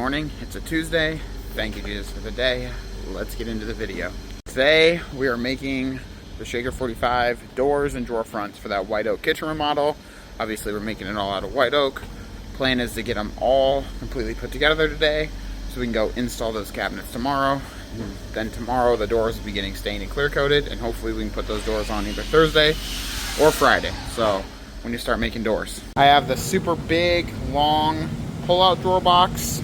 morning. It's a Tuesday. Thank you, Jesus, for the day. Let's get into the video. Today, we are making the Shaker 45 doors and drawer fronts for that White Oak Kitchen Remodel. Obviously, we're making it all out of white oak. Plan is to get them all completely put together today so we can go install those cabinets tomorrow. And then tomorrow, the doors will be getting stained and clear coated, and hopefully we can put those doors on either Thursday or Friday. So, when you start making doors. I have the super big, long pull-out drawer box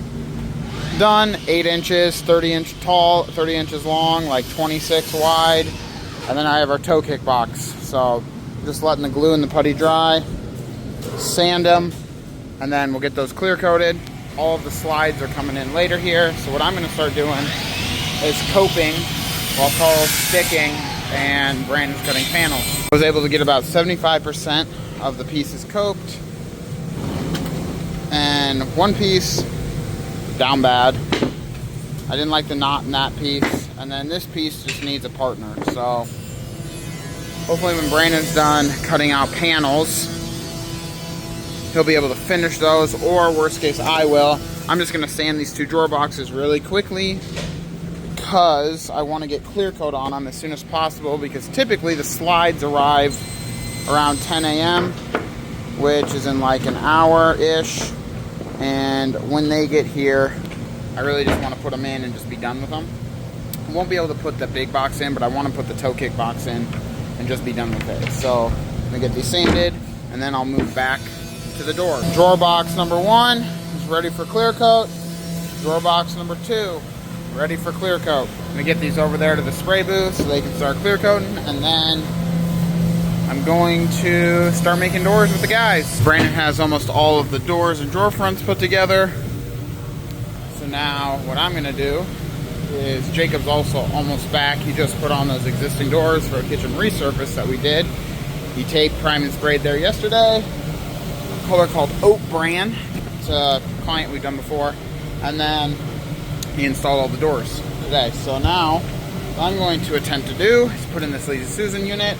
done, 8 inches, 30 inch tall, 30 inches long, like 26 wide. And then I have our toe kick box. So just letting the glue and the putty dry, sand them, and then we'll get those clear coated. All of the slides are coming in later here. So what I'm gonna start doing is coping while Carl's sticking and Brandon's cutting panels. I was able to get about 75% of the pieces coped. And one piece down bad. I didn't like the knot in that piece, and then this piece just needs a partner. So hopefully when Brandon's done cutting out panels, he'll be able to finish those, or worst case I will. I'm just gonna sand these two drawer boxes really quickly because I want to get clear coat on them as soon as possible, because typically the slides arrive around 10 a.m. which is in like an hour-ish. And when they get here, I really just want to put them in and just be done with them. I won't be able to put the big box in, but I want to put the toe kick box in and just be done with it. So I'm going to get these sanded, and then I'll move back to the door. Drawer box number 1 is ready for clear coat. Drawer box number 2, ready for clear coat. I'm going to get these over there to the spray booth so they can start clear coating, and then I'm going to start making doors with the guys. Brandon has almost all of the doors and drawer fronts put together. So now what I'm gonna do is, Jacob's also almost back. He just put on those existing doors for a kitchen resurface that we did. He taped, primed, and sprayed there yesterday. A color called Oak Brand. It's a client we've done before. And then he installed all the doors today. So now what I'm going to attempt to do is put in this Lazy Susan unit,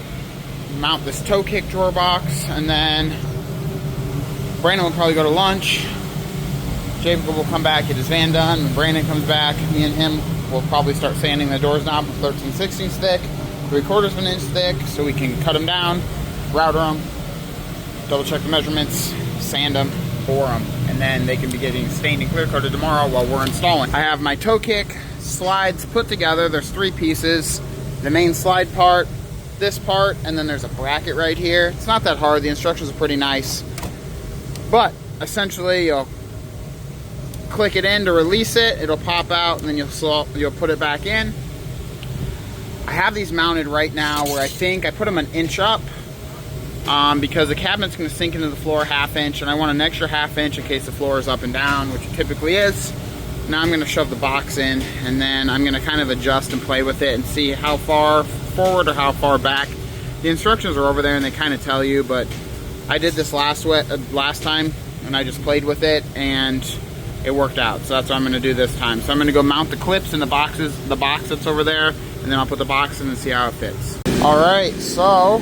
mount this toe kick drawer box, and then Brandon will probably go to lunch. Jacob will come back, get his van done. When Brandon comes back, me and him will probably start sanding the doors knob with 13/16 thick, 3/4 of an inch thick, so we can cut them down, router them, double check the measurements, sand them, bore them, and then they can be getting stained and clear coated tomorrow while we're installing. I have my toe kick slides put together. There's 3 pieces. The main slide part, this part, and then there's a bracket right here. It's not that hard. The instructions are pretty nice, but essentially you'll click it in to release it, it'll pop out, and then you'll put it back in. I have these mounted right now where I think I put them an inch up because the cabinet's going to sink into the floor 1/2 inch, and I want an extra 1/2 inch in case the floor is up and down, which it typically is. Now I'm going to shove the box in, and then I'm going to kind of adjust and play with it and see how far forward or how far back. The instructions are over there and they kind of tell you, but I did this last time and I just played with it and it worked out. So that's what I'm going to do this time. So I'm going to go mount the clips in the box that's over there, and then I'll put the box in and see how it fits. Alright, so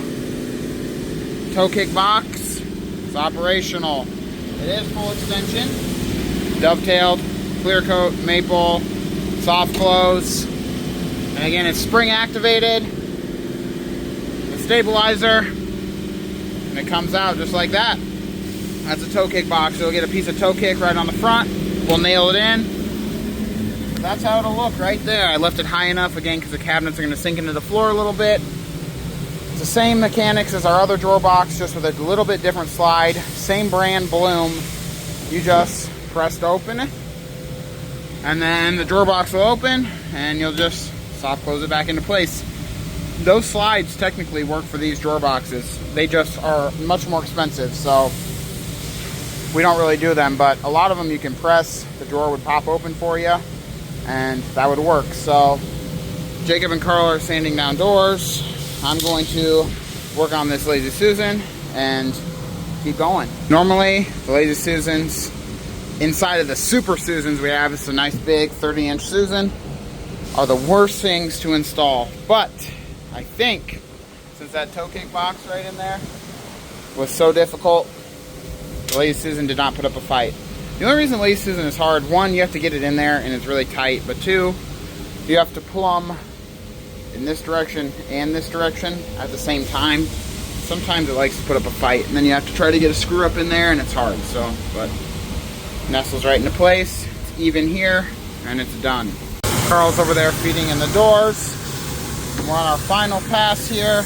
toe kick box is operational. It is full extension, dovetailed, clear coat, maple, soft close, and again it's spring activated, the stabilizer, and it comes out just like that. That's a toe kick box. You'll get a piece of toe kick right on the front. We'll nail it in. That's how it'll look right there. I left it high enough again because the cabinets are going to sink into the floor a little bit. It's the same mechanics as our other drawer box, just with a little bit different slide. Same brand Bloom. You just press to open it, and then the drawer box will open, and you'll just soft close it back into place. Those slides technically work for these drawer boxes. They just are much more expensive, so we don't really do them, but a lot of them you can press, the drawer would pop open for you, and that would work. So Jacob and Carl are sanding down doors. I'm going to work on this Lazy Susan and keep going. Normally, the Lazy Susans, inside of the Super Susans we have, it's a nice big 30-inch Susan, are the worst things to install. But I think since that toe kick box right in there was so difficult, the Lazy Susan did not put up a fight. The only reason lace isn't as hard, one, you have to get it in there and it's really tight, but two, you have to plumb in this direction and this direction at the same time. Sometimes it likes to put up a fight, and then you have to try to get a screw up in there and it's hard, so, but nestles right into place, it's even here, and it's done. Carl's over there feeding in the doors. We're on our final pass here.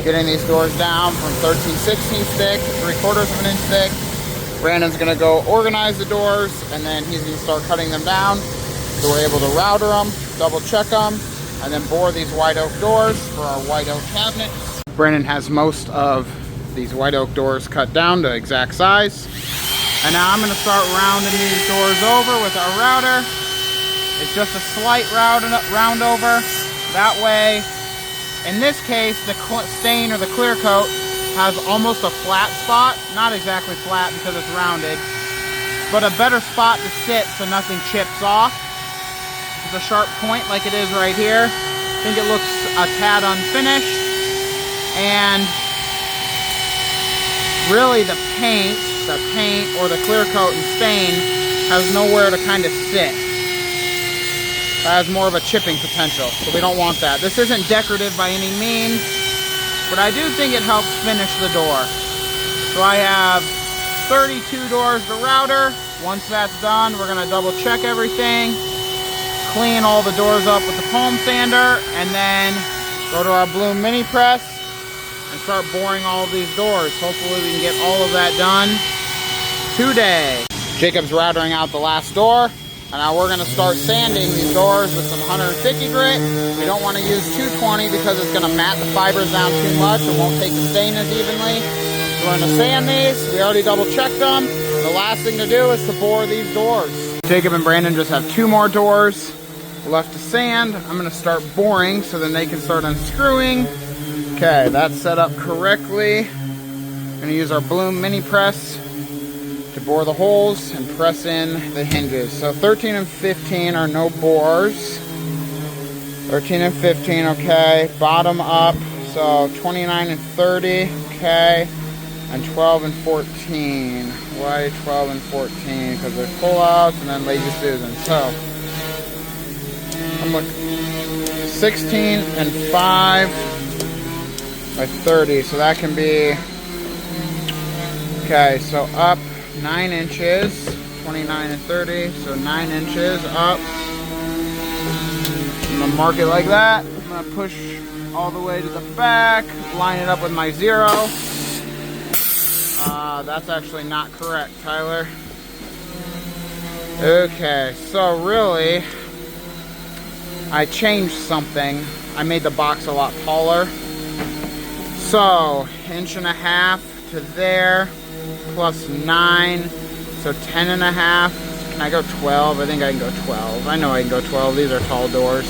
Getting these doors down from 13/16 thick to 3/4 of an inch thick. Brandon's gonna go organize the doors, and then he's gonna start cutting them down. So we're able to router them, double check them, and then bore these white oak doors for our white oak cabinet. Brandon has most of these white oak doors cut down to exact size. And now I'm gonna start rounding these doors over with our router. It's just a slight round over. That way, in this case, the stain or the clear coat has almost a flat spot. Not exactly flat because it's rounded, but a better spot to sit so nothing chips off. It's a sharp point like it is right here. I think it looks a tad unfinished. And really the paint or the clear coat and stain has nowhere to kind of sit. It has more of a chipping potential, so we don't want that. This isn't decorative by any means, but I do think it helps finish the door. So I have 32 doors to router. Once that's done, we're gonna double check everything, clean all the doors up with the palm sander, and then go to our Bloom mini press and start boring all of these doors. Hopefully we can get all of that done today. Jacob's routering out the last door. And now we're gonna start sanding these doors with some 150 grit. We don't wanna use 220 because it's gonna mat the fibers down too much and won't take the stain as evenly. So we're gonna sand these. We already double checked them. The last thing to do is to bore these doors. Jacob and Brandon just have 2 more doors left to sand. I'm gonna start boring so then they can start unscrewing. Okay, that's set up correctly. I'm gonna use our Bloom mini press to bore the holes and press in the hinges. So 13 and 15 are no bores. 13 and 15, okay. Bottom up, so 29 and 30, okay. And 12 and 14. Why 12 and 14? Because there's pull-outs and then lazy Susan. So, I'm looking 16 and 5 by 30. So that can be, okay, so up 9 inches, 29 and 30, so 9 inches up. I'm gonna mark it like that. I'm gonna push all the way to the back, line it up with my 0. That's actually not correct, Tyler. Okay, so really, I changed something. I made the box a lot taller. So, 1.5 inches to there. Plus 9, so 10.5. Can I go 12? I think I can go 12. I know I can go 12. These are tall doors.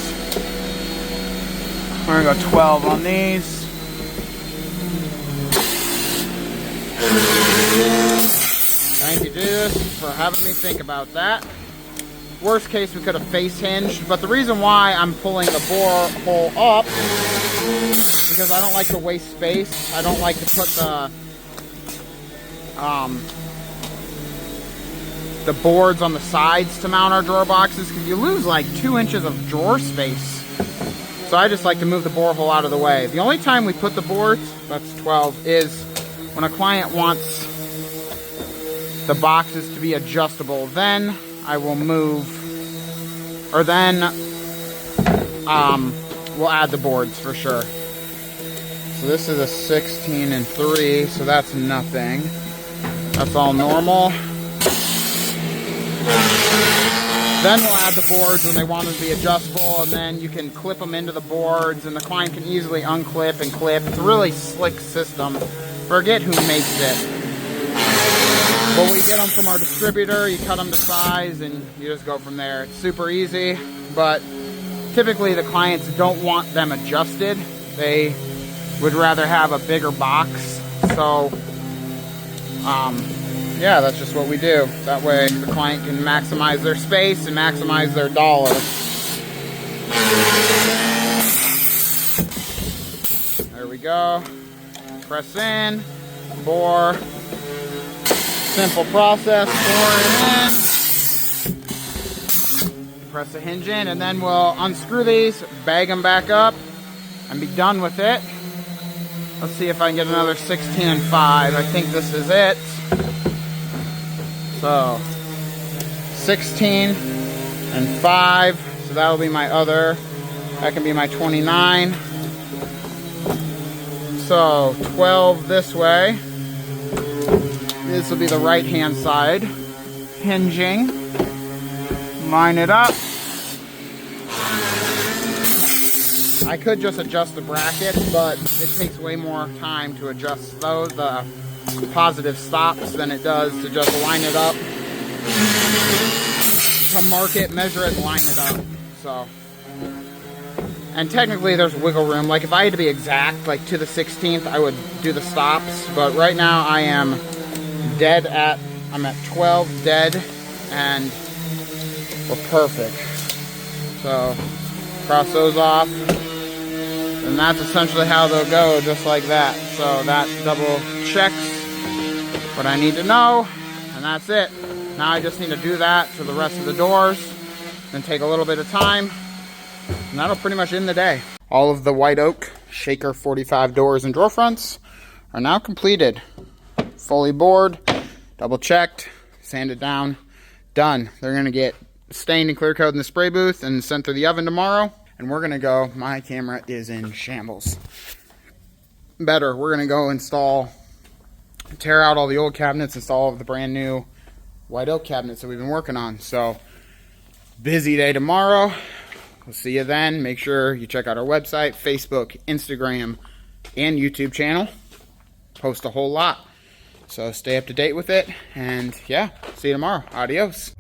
We're gonna go 12 on these. Thank you, Jesus, for having me think about that. Worst case, we could have face hinged, but the reason why I'm pulling the bore hole up is because I don't like to waste space. I don't like to put the boards on the sides to mount our drawer boxes because you lose like 2 inches of drawer space. So I just like to move the bore hole out of the way. The only time we put the boards, that's 12, is when a client wants the boxes to be adjustable. Then I will move, or then we'll add the boards for sure. So this is a 16 and 3, so that's nothing. That's all normal. Then we'll add the boards when they want them to be adjustable, and then you can clip them into the boards, and the client can easily unclip and clip. It's a really slick system. Forget who makes it. But we get them from our distributor, you cut them to size, and you just go from there. It's super easy, but typically the clients don't want them adjusted. They would rather have a bigger box. So, yeah, that's just what we do. That way the client can maximize their space and maximize their dollar. There we go. Press in, bore. simple process. Pour it in, press the hinge in, and then we'll unscrew these, bag them back up, and be done with it. Let's see if I can get another 16 and 5. I think this is it. So 16 and 5. So that'll be my other. That can be my 29. So 12 this way. This will be the right hand side. Hinging. Line it up. I could just adjust the brackets, but it takes way more time to adjust those, the positive stops, than it does to just line it up. To mark it, measure it, line it up. So, and technically there's wiggle room. Like if I had to be exact, like to the 16th, I would do the stops. But right now I am dead at, I'm at 12 dead, and we're perfect. So, cross those off. And that's essentially how they'll go, just like that. So that double checks what I need to know, and that's it. Now I just need to do that to the rest of the doors, then take a little bit of time, and that'll pretty much end the day. All of the White Oak Shaker 45 doors and drawer fronts are now completed. Fully bored, double checked, sanded down, done. They're gonna get stained and clear coated in the spray booth and sent through the oven tomorrow. And we're gonna go, my camera is in shambles. Better, we're gonna go tear out all the old cabinets, install the brand new White Oak cabinets that we've been working on. So, busy day tomorrow. We'll see you then. Make sure you check out our website, Facebook, Instagram, and YouTube channel. Post a whole lot. So stay up to date with it. And yeah, see you tomorrow. Adios.